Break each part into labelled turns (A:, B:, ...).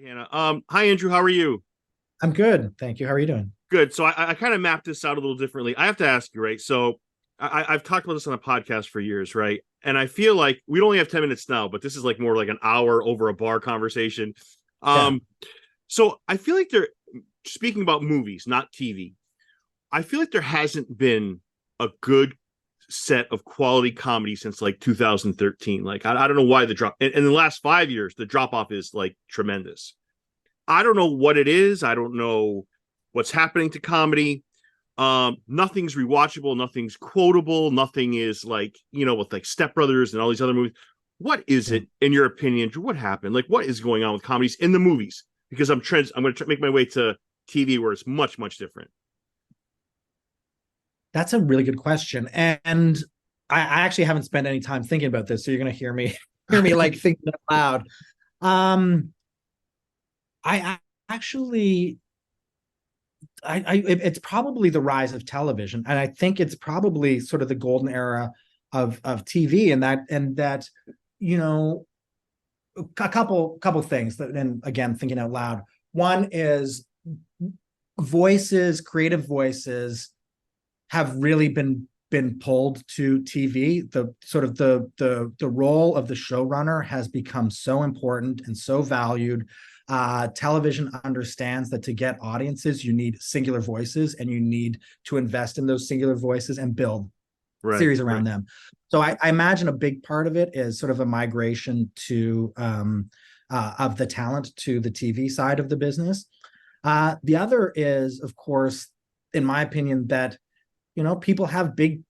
A: Hannah. Hi Andrew, how are you?
B: I'm good. Thank you. How are you doing?
A: Good. So I kind of mapped this out a little differently. I have to ask you, right? So I've talked about this on a podcast for years, right? And I feel like we only have 10 minutes now, but this is like more like an hour over a bar conversation.
B: Yeah.
A: Um, so I feel like they're speaking about movies, not TV. I feel like there hasn't been a good set of quality comedy since like 2013. Like I don't know why the drop in the last 5 years, the drop off is like tremendous. I don't know what it is. I don't know what's happening to comedy. Nothing's rewatchable, nothing's quotable, nothing is like, with like Step Brothers and all these other movies. What is
B: Yeah.
A: it, in your opinion, Drew? What happened? Like, what is going on with comedies in the movies? Because I'm going to make my way to TV where it's much, much different.
B: That's a really good question. And I actually haven't spent any time thinking about this. So you're gonna hear me hear me like thinking out loud. Um I actually it's probably the rise of television. And I think it's probably sort of the golden era of TV and that, you know, a couple things that, and again, thinking out loud. One is creative voices have really been pulled to TV. The sort of the role of the showrunner has become so important and so valued. Television understands that to get audiences, you need singular voices, and you need to invest in those singular voices and build
A: Right,
B: series around
A: right.
B: them. So I imagine a big part of it is sort of a migration to of the talent to the TV side of the business. The other is, of course, in my opinion, that people have big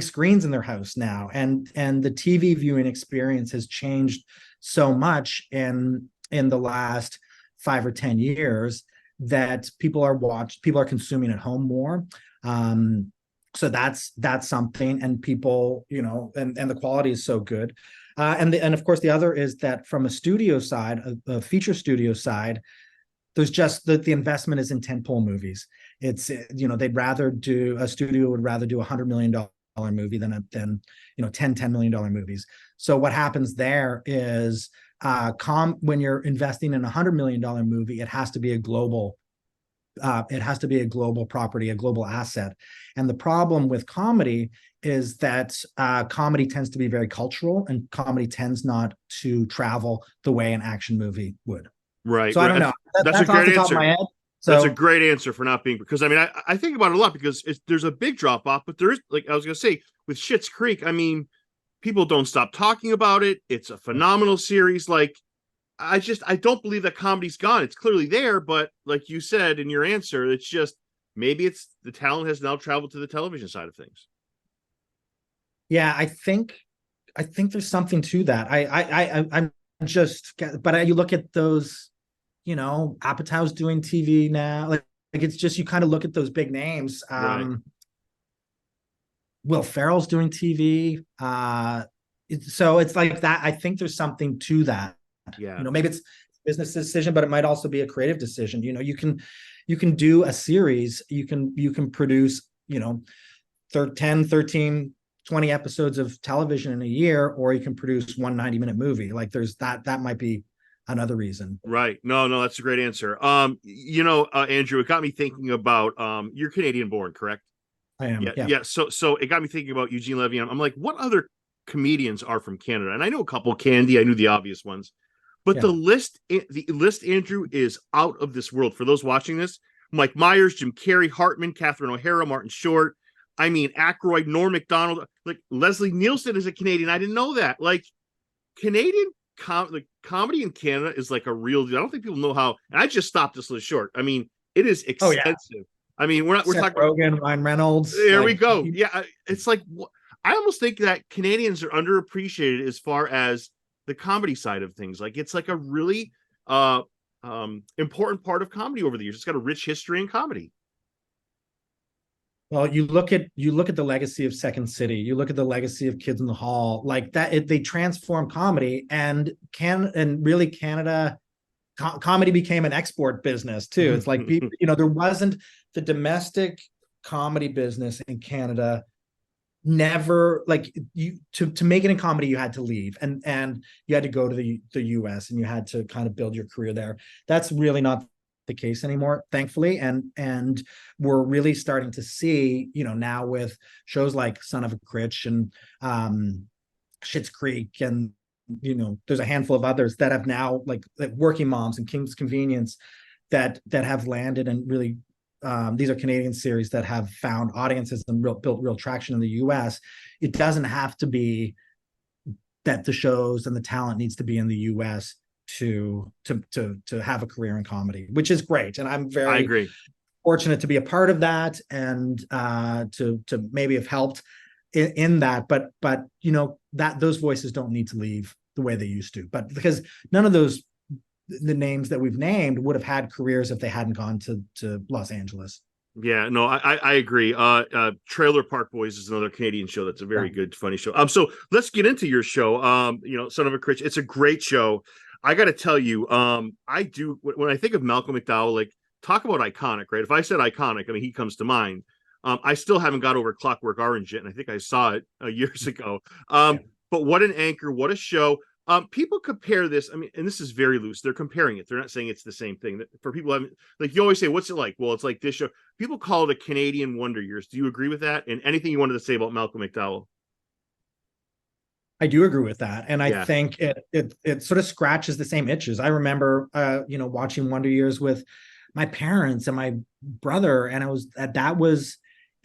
B: screens in their house now, and the TV viewing experience has changed so much in the last 5 or 10 years that people are consuming at home more. So that's something, and people, and the quality is so good. And of course, the other is that from a studio side, a feature studio side, there's just the investment is in tentpole movies. It's, a studio would rather do $100 million movie than 10 $10 million movies. So what happens there is, when you're investing in $100 million movie, it has to be a global property, a global asset. And the problem with comedy is that comedy tends to be very cultural, and comedy tends not to travel the way an action movie would.
A: Right,
B: So I
A: right.
B: don't know.
A: That's a
B: That's off
A: great
B: the top of my
A: answer.
B: head.
A: That's a
B: So
A: great answer for not being, because I think about it a lot because there's a big drop off, but there is, like I was gonna say, with Schitt's Creek. I mean, people don't stop talking about it. It's a phenomenal series. Like, I don't believe that comedy's gone. It's clearly there, but like you said in your answer, it's just maybe it's the talent has now traveled to the television side of things.
B: yeah, I think there's something to that. I'm just, but you look at those, Apatow's doing TV now. Like it's just, you kind of look at those big names.
A: Right.
B: Will Ferrell's doing TV. So it's like that. I think there's something to that.
A: Yeah.
B: Maybe it's a business decision, but it might also be a creative decision. You can do a series. You can produce, 10, 13, 20 episodes of television in a year, or you can produce one 90-minute movie. Like there's that might be another reason.
A: Right. No, no, that's a great answer. Andrew, it got me thinking about you're Canadian born, correct?
B: I am.
A: Yeah,
B: Yeah.
A: yeah. So it got me thinking about Eugene Levy. I'm like, what other comedians are from Canada? And I know a couple. Candy, I knew the obvious ones, but
B: Yeah.
A: the list, Andrew, is out of this world. For those watching this, Mike Myers, Jim Carrey, Hartman, Catherine O'Hara, Martin Short. I mean, Aykroyd, Norm Macdonald, like Leslie Nielsen is a Canadian. I didn't know that. Like Canadian like comedy in Canada is like a real deal. I don't think people know how. And I just stopped this list short. I mean, it is
B: Oh yeah.
A: extensive. I mean, we're
B: Seth
A: talking about,
B: Rogen, Ryan Reynolds,
A: there we
B: like
A: go. Yeah, it's like I almost think that Canadians are underappreciated as far as the comedy side of things. Like it's like a really important part of comedy over the years. It's got a rich history in comedy.
B: well, you look at the legacy of Second City, you look at the legacy of Kids in the Hall, like that. They transform comedy, and really Canada comedy became an export business too. It's like people, there wasn't the domestic comedy business in Canada never like you to make it in comedy you had to leave and you had to go to the US and you had to kind of build your career there. That's really not the case anymore, thankfully, and we're really starting to see, you know, now with shows like Son of a Critch and Schitt's Creek, and you know there's a handful of others that have now like Working Moms and King's Convenience that have landed and really these are Canadian series that have found audiences and built real traction in the US. It doesn't have to be that the shows and the talent needs to be in the US to have a career in comedy, which is great. And I'm
A: I
B: very
A: agree.
B: fortunate to be a part of that and to maybe have helped in that. But you know that those voices don't need to leave the way they used to. But because none of those the names that we've named would have had careers if they hadn't gone to Los Angeles.
A: Yeah, no, I agree. Trailer Park Boys is another Canadian show that's a very
B: Yeah.
A: good, funny show. So let's get into your show. You know, Son of a Critch. It's a great show. I got to tell you, I do when I think of Malcolm McDowell, like talk about iconic, right? If I said iconic, I mean he comes to mind. I still haven't got over Clockwork Orange yet, and I think I saw it years ago.
B: Yeah.
A: But what an anchor, what a show. People compare this. I mean, and this is very loose. They're comparing it. They're not saying it's the same thing. For people having like you always say, what's it like? Well, it's like this show. People call it a Canadian Wonder Years. Do you agree with that? And anything you wanted to say about Malcolm McDowell?
B: I do agree with that, and I
A: Yeah.
B: think it sort of scratches the same itches. I remember, you know, watching Wonder Years with my parents and my brother, and it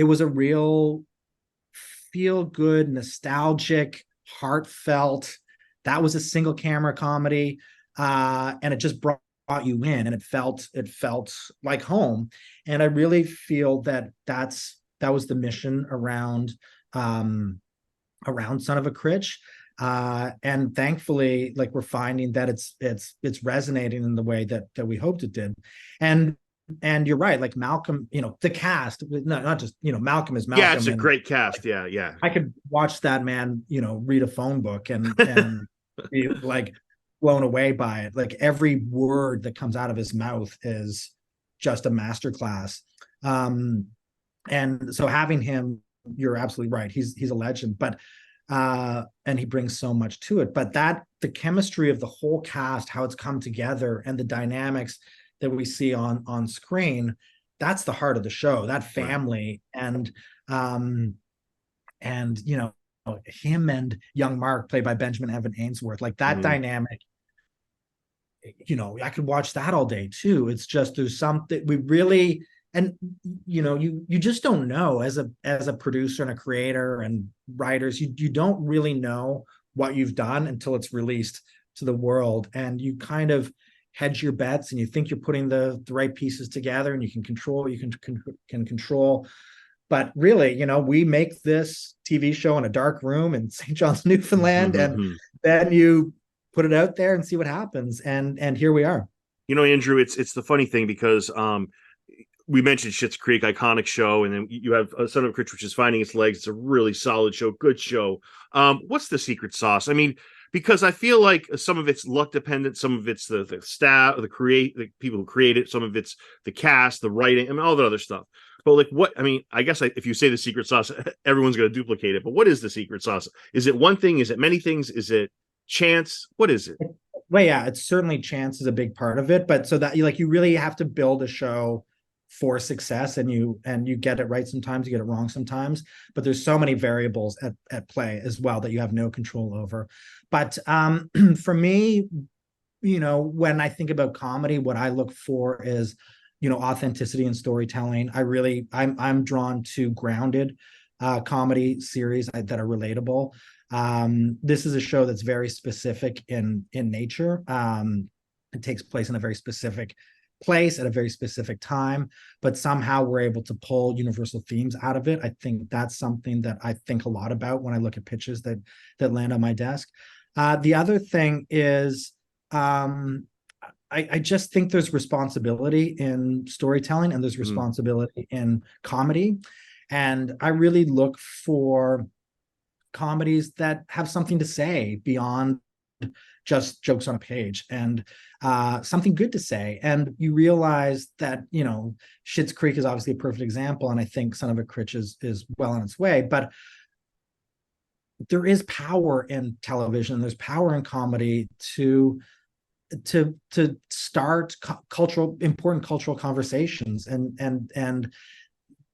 B: was a real feel good, nostalgic, heartfelt. That was a single camera comedy, and it just brought you in, and it felt like home. And I really feel that that was the mission around Son of a Critch. And thankfully, like we're finding that it's resonating in the way that we hoped it did. And you're right, like Malcolm, you know, the cast, not just, you know, Malcolm is
A: Yeah, it's
B: Malcolm.
A: a
B: And
A: great cast. Yeah, yeah.
B: I could watch that man, you know, read a phone book and be like blown away by it. Like every word that comes out of his mouth is just a masterclass. Um, and so having him, you're absolutely right. He's a legend, but and he brings so much to it. But that the chemistry of the whole cast, how it's come together, and the dynamics that we see on screen, that's the heart of the show. That
A: Right.
B: family um and you know him and young Mark, played by Benjamin Evan Ainsworth, like that
A: Mhm.
B: dynamic. You know, I could watch that all day too. It's just there's something we really and you know you just don't know as a producer and a creator and writers, you don't really know what you've done until it's released to the world, and you kind of hedge your bets and you think you're putting the right pieces together and you can control. But really, you know, we make this TV show in a dark room in St. John's, Newfoundland, and then you put it out there and see what happens. And here we are.
A: You know, Andrew, it's the funny thing because we mentioned Schitt's Creek, iconic show, and then you have Son of a Critch, which is finding its legs. It's a really solid show, good show. What's the secret sauce? I mean, because I feel like some of it's luck dependent, some of it's the staff, the people who create it, some of it's the cast, the writing, I mean, all the other stuff. But like, what? I mean, I guess if you say the secret sauce, everyone's going to duplicate it. But what is the secret sauce? Is it one thing? Is it many things? Is it chance? What is it?
B: Well, yeah, it's certainly chance is a big part of it, but so that you really have to build a show for success, and you get it right sometimes, you get it wrong sometimes, but there's so many variables at play as well that you have no control over. But for me, you know, when I think about comedy, what I look for is, you know, authenticity and storytelling. I'm drawn to grounded comedy series that are relatable. This is a show that's very specific in nature. It takes place in a very specific place at a very specific time, but somehow we're able to pull universal themes out of it. I think that's something that I think a lot about when I look at pitches that land on my desk. The other thing is, I just think there's responsibility in storytelling and there's
A: Mm,
B: responsibility in comedy. And I really look for comedies that have something to say beyond just jokes on a page, and something good to say. And you realize that, you know, Schitt's Creek is obviously a perfect example, and I think Son of a Critch is well on its way. But there is power in television, there's power in comedy to start important cultural conversations, and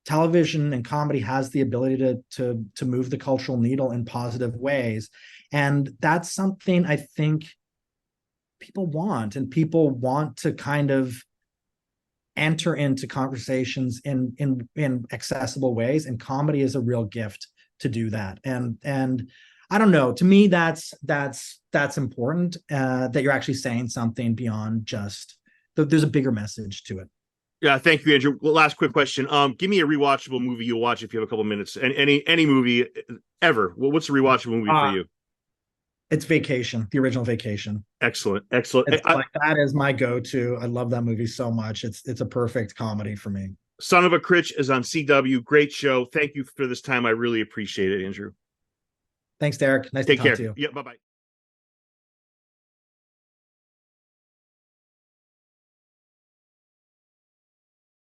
B: television and comedy has the ability to move the cultural needle in positive ways. And that's something I think people want, and people want to kind of enter into conversations in accessible ways, and comedy is a real gift to do that. And I don't know, to me that's important, that you're actually saying something beyond just there's a bigger message to it.
A: Yeah, thank you, Andrew. Well, last quick question. Give me a rewatchable movie you'll watch if you have a couple minutes. And any movie ever. Well, what's a rewatchable movie for you?
B: It's Vacation, the original Vacation.
A: Excellent, excellent.
B: It's like that is my go-to. I love that movie so much. It's a perfect comedy for me.
A: Son of a Critch is on CW. Great show. Thank you for this time. I really appreciate it, Andrew.
B: Thanks, Derek. Nice
A: Take
B: to talk
A: care.
B: to you.
A: Yeah, bye-bye.